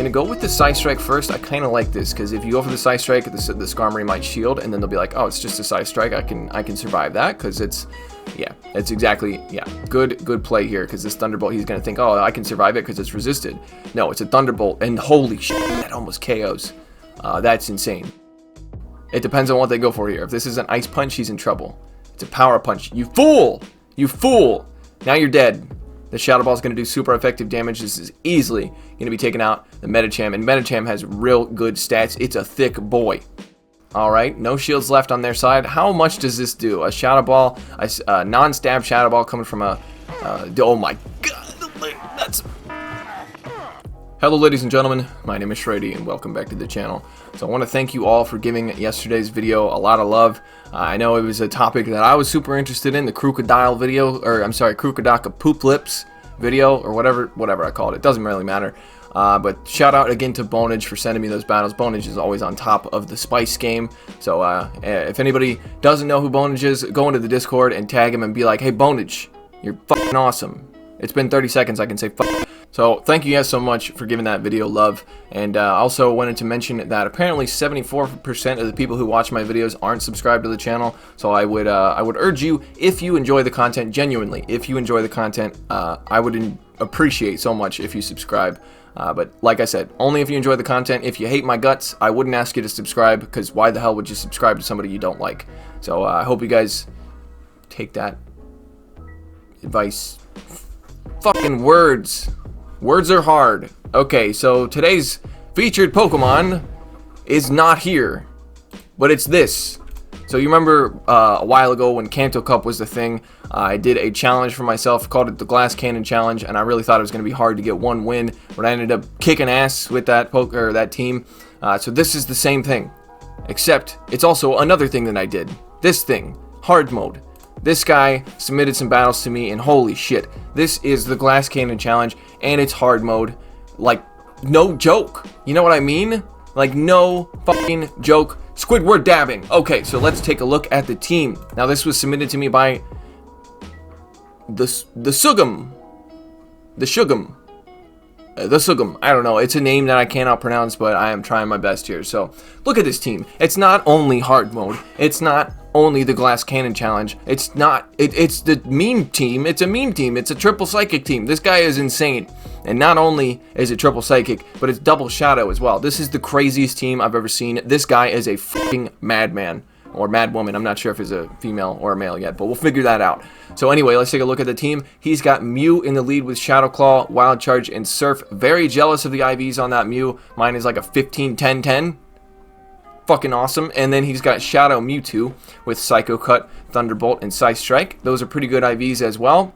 to go with the Side Strike first. I kind of like this, because if you go for the Side Strike, the Skarmory might shield, and then they'll be like, oh, it's just a Side Strike. I can survive that, because it's exactly, good play here, because this Thunderbolt, he's going to think, oh, I can survive it because it's resisted. No, it's a Thunderbolt, and holy shit, that almost KOs. That's insane. It depends on what they go for here. If this is an Ice Punch, he's in trouble. It's a Power Punch. You fool! You fool! Now you're dead. The Shadow Ball is going to do super effective damage. This is easily going to be taking out the Medicham, and Medicham has real good stats. It's a thick boy. Alright, no shields left on their side. How much does this do? A Shadow Ball, a non-stab Shadow Ball coming from a... oh my god, that's... Hello ladies and gentlemen, my name is Shrady and welcome back to the channel. So I want to thank you all for giving yesterday's video a lot of love. I know it was a topic that I was super interested in, the crocodile video, or I'm sorry, crocodile poop lips video, or whatever I called it. Doesn't really matter. But shout out again to Bonage for sending me those battles. Bonage is always on top of the Spice game. So if anybody doesn't know who Bonage is, go into the Discord and tag him and be like, hey Bonage, you're fucking awesome. It's been 30 seconds, I can say fuck. So thank you guys so much for giving that video love. And also wanted to mention that apparently 74% of the people who watch my videos aren't subscribed to the channel. So I would urge you, if you enjoy the content, genuinely, if you enjoy the content, I would appreciate so much if you subscribe. But like I said, only if you enjoy the content. If you hate my guts, I wouldn't ask you to subscribe, because why the hell would you subscribe to somebody you don't like? So I hope you guys take that advice. Fucking words. Words are hard. Okay, so today's featured Pokemon is not here, but it's this. So you remember a while ago when Kanto Cup was the thing, I did a challenge for myself, called it the Glass Cannon Challenge, and I really thought it was going to be hard to get one win, but I ended up kicking ass with that team. So this is the same thing, except it's also another thing that I did. This thing, hard mode. This guy submitted some battles to me, and holy shit, this is the Glass Cannon Challenge, and it's hard mode. Like, no joke. You know what I mean? Like, no fucking joke. Squidward dabbing. Okay, so let's take a look at the team. Now, this was submitted to me by TheSugam. TheSugam. I don't know. It's a name that I cannot pronounce, but I am trying my best here. So, look at this team. It's not only hard mode. It's not only the Glass Cannon Challenge. It's not. It's the meme team. It's a meme team. It's a triple psychic team. This guy is insane. And not only is it triple psychic, but it's double shadow as well. This is the craziest team I've ever seen. This guy is a fucking madman. Or madwoman. I'm not sure if it's a female or a male yet, but we'll figure that out. So anyway, let's take a look at the team. He's got Mew in the lead with Shadow Claw, Wild Charge, and Surf. Very jealous of the IVs on that Mew. Mine is like a 15-10-10. Fucking awesome. And then he's got Shadow Mewtwo with Psycho Cut, Thunderbolt, and Side Strike. Those are pretty good IVs as well.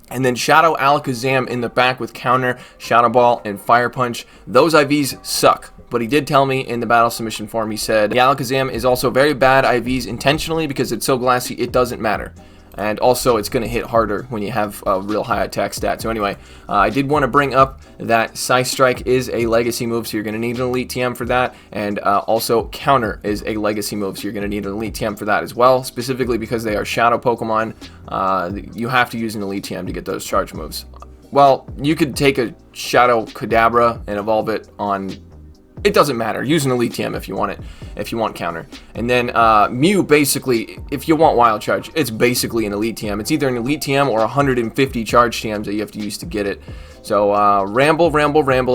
And then Shadow Alakazam in the back with Counter, Shadow Ball, and Fire Punch. Those IVs suck. But he did tell me in the battle submission form, he said, the Alakazam is also very bad IVs intentionally because it's so glassy, it doesn't matter. And also, it's going to hit harder when you have a real high attack stat. So anyway, I did want to bring up that Side Strike is a legacy move, so you're going to need an Elite TM for that. And also, Counter is a legacy move, so you're going to need an Elite TM for that as well. Specifically because they are Shadow Pokemon, you have to use an Elite TM to get those charge moves. Well, you could take a Shadow Kadabra and evolve it on... It doesn't matter. Use an Elite TM if you want it, if you want Counter. And then Mew, basically, if you want Wild Charge, it's basically an Elite TM. It's either an Elite TM or 150 Charge TMs that you have to use to get it. So ramble.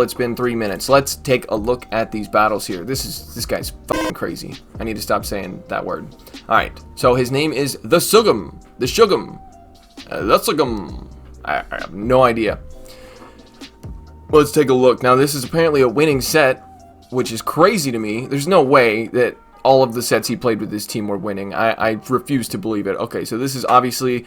It's been 3 minutes. Let's take a look at these battles here. This guy's fucking crazy. I need to stop saying that word. All right. So his name is TheSugam. TheSugam. I have no idea. Let's take a look. Now this is apparently a winning set, which is crazy to me. There's no way that all of the sets he played with his team were winning. I refuse to believe it. Okay, so this is obviously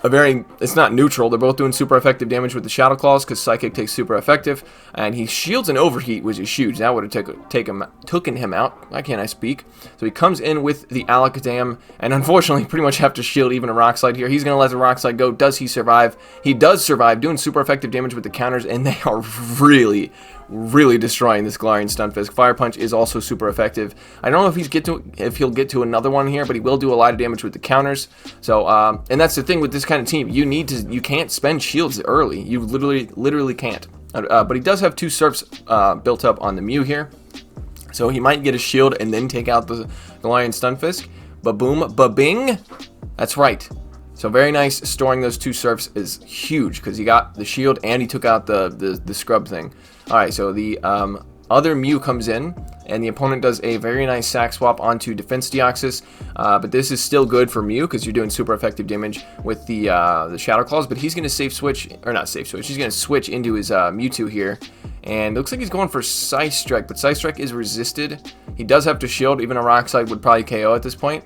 it's not neutral. They're both doing super effective damage with the Shadow Claws because Psychic takes super effective. And he shields an Overheat, which is huge. That would have taken him out. Why can't I speak? So he comes in with the Alakazam, and unfortunately pretty much have to shield even a Rock Slide here. He's going to let the Rock Slide go. Does he survive? He does survive, doing super effective damage with the counters, and they are really destroying this Galarian Stunfisk. Fire Punch is also super effective. I don't know if he'll get to another one here, but he will do a lot of damage with the counters. So, and that's the thing with this kind of team. You can't spend shields early. You literally can't. But he does have 2 surfs built up on the Mew here. So he might get a shield and then take out the Galarian Stunfisk. Ba-boom, ba-bing. That's right. So very nice. Storing those 2 surfs is huge because he got the shield and he took out the scrub thing. Alright, so the other Mew comes in, and the opponent does a very nice sack swap onto Defense Deoxys, but this is still good for Mew because you're doing super effective damage with the Shadow Claws, but he's going to safe switch, or not safe switch, he's going to switch into his Mewtwo here, and it looks like he's going for Scythe Strike, but Scythe Strike is resisted. He does have to shield, even a Rock Slide would probably KO at this point.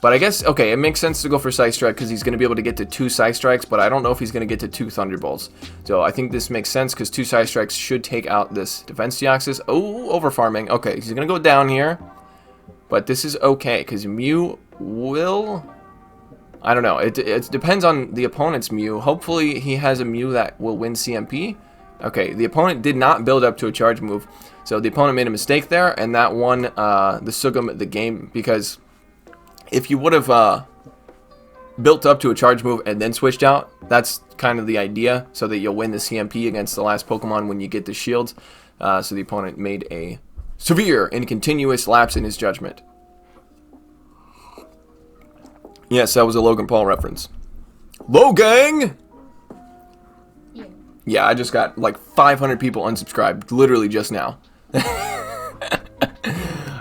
But I guess, okay, it makes sense to go for Scythe Strike because he's going to be able to get to 2 Scythe Strikes, but I don't know if he's going to get to 2 Thunderbolts. So I think this makes sense because 2 Scythe Strikes should take out this Defense Deoxys. Oh, over farming. Okay, he's going to go down here. But this is okay because Mew will... I don't know. It depends on the opponent's Mew. Hopefully he has a Mew that will win CMP. Okay, the opponent did not build up to a charge move. So the opponent made a mistake there, and that won TheSugam the game because... if you would have built up to a charge move and then switched out, that's kind of the idea, so that you'll win the CMP against the last Pokemon when you get the shields. So the opponent made a severe and continuous lapse in his judgment. Yes, that was a Logan Paul reference. Logang! Yeah, I just got like 500 people unsubscribed, literally just now.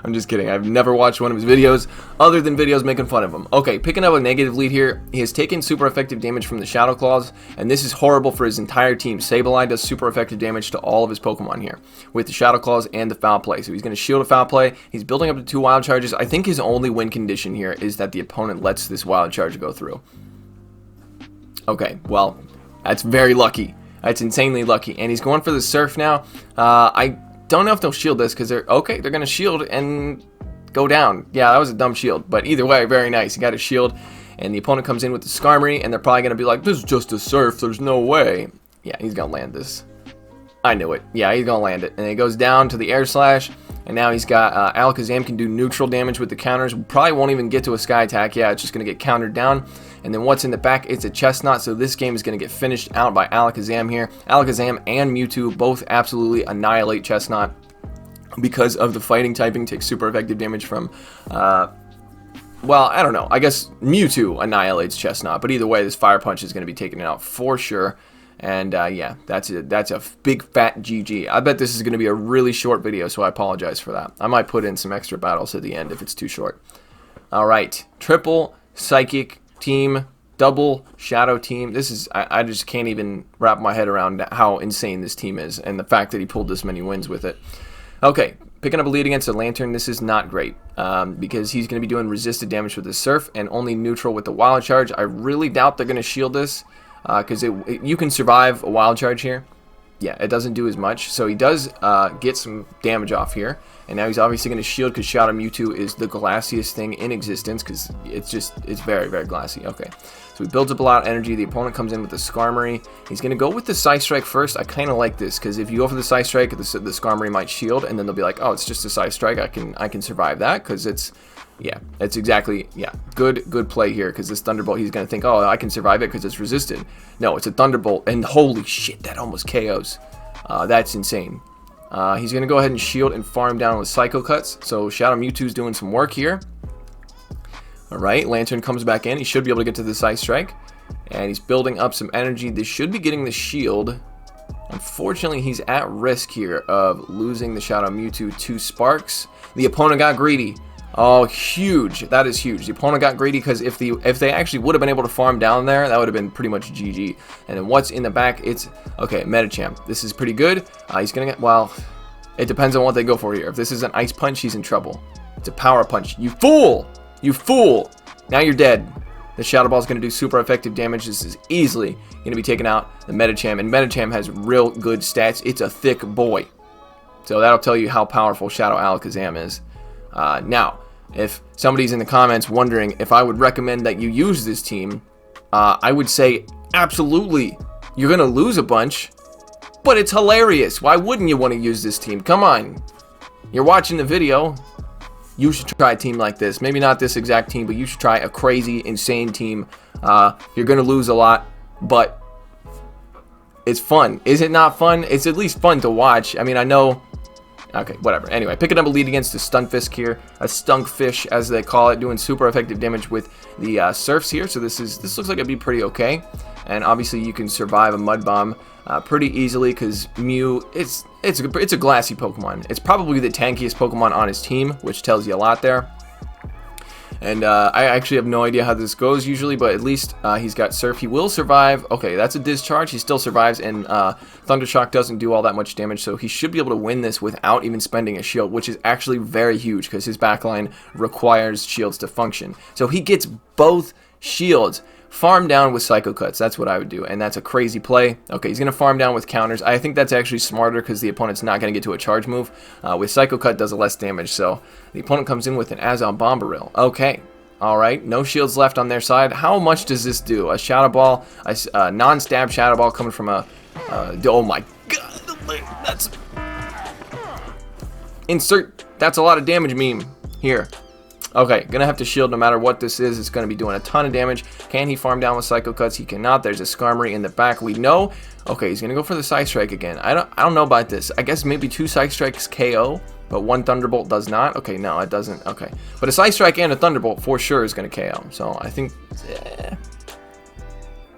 I'm just kidding. I've never watched one of his videos other than videos making fun of him. Okay, picking up a negative lead here. He has taken super effective damage from the Shadow Claws, and this is horrible for his entire team. Sableye does super effective damage to all of his Pokemon here with the Shadow Claws and the Foul Play. So he's going to shield a Foul Play. He's building up to 2 Wild Charges. I think his only win condition here is that the opponent lets this Wild Charge go through. Okay, well, that's very lucky. That's insanely lucky. And he's going for the Surf now. I don't know if they'll shield this because they're going to shield and go down. Yeah, that was a dumb shield, but either way, very nice. He got a shield, and the opponent comes in with the Skarmory, and they're probably going to be like, this is just a Surf, there's no way. Yeah, he's going to land this. I knew it. Yeah, he's going to land it. And it goes down to the Air Slash, and now he's got Alakazam can do neutral damage with the counters. Probably won't even get to a Sky Attack. Yeah, it's just going to get countered down. And then what's in the back? It's a Chestnut, so this game is going to get finished out by Alakazam here. Alakazam and Mewtwo both absolutely annihilate Chestnut because of the fighting typing. Takes super effective damage from, well, I don't know. I guess Mewtwo annihilates Chestnut, but either way, this Fire Punch is going to be taken out for sure. And yeah, that's a big fat GG. I bet this is going to be a really short video, so I apologize for that. I might put in some extra battles at the end if it's too short. All right, triple Psychic team, double Shadow team. This is, I just can't even wrap my head around how insane this team is, and the fact that he pulled this many wins with it. Okay, picking up a lead against a Lantern, this is not great, because he's going to be doing resisted damage with the Surf and only neutral with the Wild Charge. I really doubt they're going to shield this, because you can survive a Wild Charge here. Yeah, it doesn't do as much, so he does get some damage off here. And now he's obviously going to shield because Shadow Mewtwo is the glassiest thing in existence because it's very, very glassy. Okay, so he builds up a lot of energy. The opponent comes in with the Skarmory. He's going to go with the Scythe Strike first. I kind of like this because if you go for the Scythe Strike, the Skarmory might shield, and then they'll be like, oh, it's just a Scythe Strike. I can survive that because it's, yeah, it's exactly, yeah, good play here because this Thunderbolt, he's going to think, oh, I can survive it because it's resisted. No, it's a Thunderbolt, and holy shit, that almost KOs. That's insane. He's going to go ahead and shield and farm down with Psycho Cuts. So Shadow Mewtwo's doing some work here. Alright, Lantern comes back in. He should be able to get to the Scythe Strike. And he's building up some energy. This should be getting the shield. Unfortunately, he's at risk here of losing the Shadow Mewtwo to Sparks. The opponent got greedy. Oh, huge. That is huge. The opponent got greedy because if they actually would have been able to farm down there, that would have been pretty much GG. And then what's in the back? It's, okay, Medicham. This is pretty good. He's going to get, well, it depends on what they go for here. If this is an Ice Punch, he's in trouble. It's a Power Punch. You fool! You fool! Now you're dead. The Shadow Ball is going to do super effective damage. This is easily going to be taken out. The Medicham, and Medicham has real good stats. It's a thick boy. So that'll tell you how powerful Shadow Alakazam is. Now, if somebody's in the comments wondering if I would recommend that you use this team, I would say absolutely. You're going to lose a bunch, but it's hilarious. Why wouldn't you want to use this team? Come on. You're watching the video. You should try a team like this. Maybe not this exact team, but you should try a crazy, insane team. You're going to lose a lot, but It's fun. Is it not fun? It's at least fun to watch. I mean, I know. Okay, whatever. Anyway, picking up a lead against a Stunfisk here, a Stunkfish as they call it, doing super effective damage with the Surfs here. So this looks like it'd be pretty okay. And obviously you can survive a Mud Bomb pretty easily because Mew, it's a glassy Pokemon. It's probably the tankiest Pokemon on his team, which tells you a lot there. And I actually have no idea how this goes usually, but at least he's got Surf. He will survive. Okay, that's a discharge. He still survives, and Thundershock doesn't do all that much damage, so he should be able to win this without even spending a shield, which is actually very huge because his backline requires shields to function. So he gets both shields. Farm down with Psycho Cuts. That's what I would do, and that's a crazy play. Okay, he's going to farm down with counters. I think that's actually smarter because the opponent's not going to get to a charge move. With Psycho Cut does less damage, so the opponent comes in with an Azon Bombaril. Okay, alright, no shields left on their side. How much does this do? A Shadow Ball, a non-stab Shadow Ball coming from a... oh my god, that's... Insert, that's a lot of damage meme here. Okay, gonna have to shield no matter what this is. It's gonna be doing a ton of damage. Can he farm down with Psycho Cuts? He cannot. There's a Skarmory in the back. We know. Okay, he's gonna go for the Psy Strike again. I don't know about this. I guess maybe 2 Psy Strikes KO, but 1 Thunderbolt does not. Okay, no, it doesn't. Okay, but a Psy Strike and a Thunderbolt for sure is gonna KO. So I think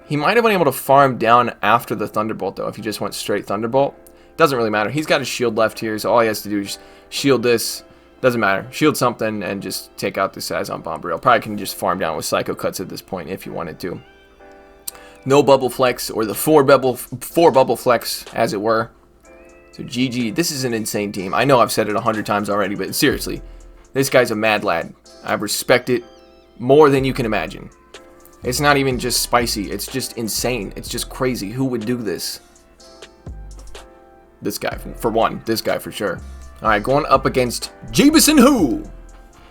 he might have been able to farm down after the Thunderbolt though. If he just went straight Thunderbolt, doesn't really matter. He's got his shield left here, so all he has to do is shield this. Doesn't matter. Shield something and just take out this Azon Bombaril. Probably can just farm down with Psycho Cuts at this point if you wanted to. No Bubble Flex, or the 4 Bubble Flex, as it were. So GG. This is an insane team. I know I've said it 100 times already, but seriously, this guy's a mad lad. I respect it more than you can imagine. It's not even just spicy. It's just insane. It's just crazy. Who would do this? This guy, for one. This guy for sure. Alright, going up against Jeeveson who?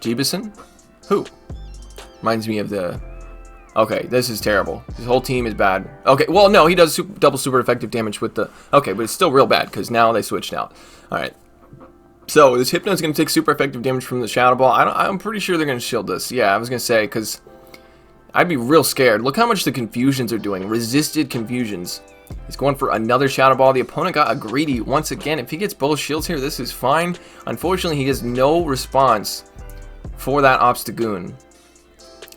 Jeeveson? Who? Reminds me of the... Okay, this is terrible. His whole team is bad. Okay, well, no, he does double super effective damage with the... Okay, but it's still real bad, because now they switched out. Alright. So, this Hypno is going to take super effective damage from the Shadow Ball. I'm pretty sure they're going to shield this. Yeah, I was going to say, because I'd be real scared. Look how much the Confusions are doing. Resisted Confusions. He's going for another Shadow Ball. The opponent got a greedy once again. If he gets both shields here, this is fine. Unfortunately, he has no response for that Obstagoon.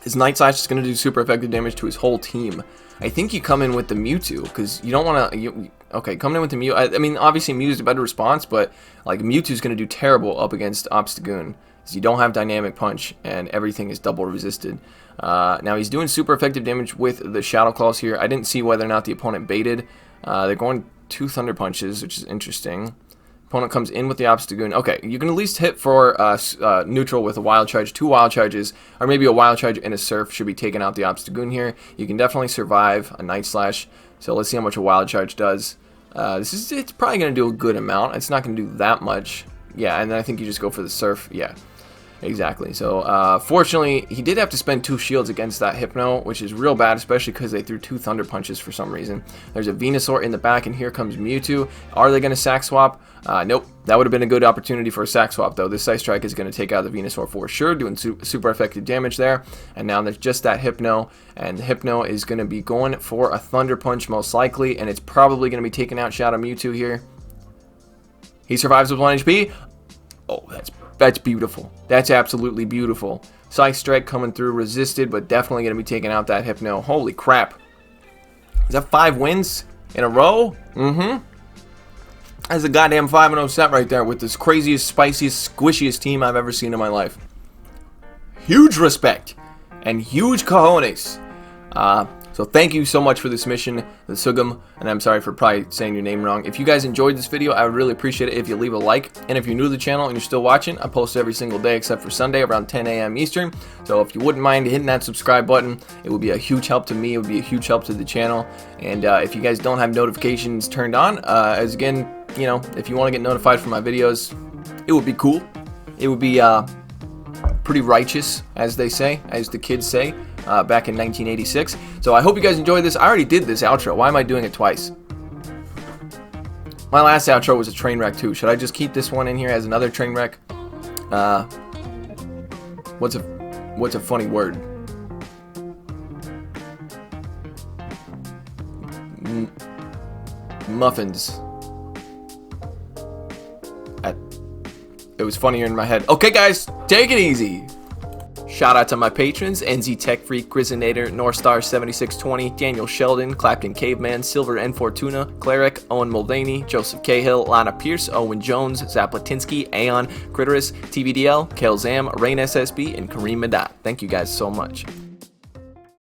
His Night Slash is going to do super effective damage to his whole team. I think you come in with the Mewtwo, because you don't want to... Okay, coming in with the Mew... I mean, obviously Mew's a better response, but like Mewtwo's going to do terrible up against Obstagoon. Because you don't have Dynamic Punch, and everything is double resisted. Now he's doing super effective damage with the Shadow Claws here. I didn't see whether or not the opponent baited. They're going 2 Thunder Punches, which is interesting. Opponent comes in with the Obstagoon. Okay, you can at least hit for neutral with a Wild Charge. 2 Wild Charges, or maybe a Wild Charge and a Surf should be taking out the Obstagoon here. You can definitely survive a Night Slash. So let's see how much a Wild Charge does. It's probably going to do a good amount. It's not going to do that much. Yeah, and then I think you just go for the Surf. Yeah. Exactly. So, fortunately, he did have to spend 2 shields against that Hypno, which is real bad, especially because they threw 2 Thunder Punches for some reason. There's a Venusaur in the back, and here comes Mewtwo. Are they going to sack swap? Nope. That would have been a good opportunity for a sack swap, though. This Ice Strike is going to take out the Venusaur for sure, doing super effective damage there. And now there's just that Hypno, and the Hypno is going to be going for a Thunder Punch, most likely, and it's probably going to be taking out Shadow Mewtwo here. He survives with 1 HP. Oh, that's beautiful. That's absolutely beautiful. Psych Strike coming through, resisted, but definitely going to be taking out that Hypno. Holy crap. Is that 5 wins in a row? Mm-hmm. That's a goddamn 5-0 set right there with this craziest, spiciest, squishiest team I've ever seen in my life. Huge respect and huge cojones. So thank you so much for this mission, TheSugam, and I'm sorry for probably saying your name wrong. If you guys enjoyed this video, I would really appreciate it if you leave a like. And if you're new to the channel and you're still watching, I post every single day except for Sunday around 10 a.m. Eastern. So if you wouldn't mind hitting that subscribe button, it would be a huge help to me. It would be a huge help to the channel. And if you guys don't have notifications turned on, as again, you know, if you want to get notified for my videos, it would be cool. It would be pretty righteous, as they say, as the kids say. Back in 1986. So I hope you guys enjoyed this. I already did this outro. Why am I doing it twice? My last outro was a train wreck too. Should I just keep this one in here as another train wreck? What's a funny word? Muffins. It was funnier in my head. Okay, guys, take it easy. Shout out to my patrons: NZ Tech Freak, Grizinator, Northstar 7620, Daniel Sheldon, Clapton Caveman, Silver N Fortuna, Cleric, Owen Mulvaney, Joseph Cahill, Lana Pierce, Owen Jones, Zaplatinsky, Aeon, Critterus, TVDL, Kel Zam, Rain SSB, and Kareem Madat. Thank you guys so much.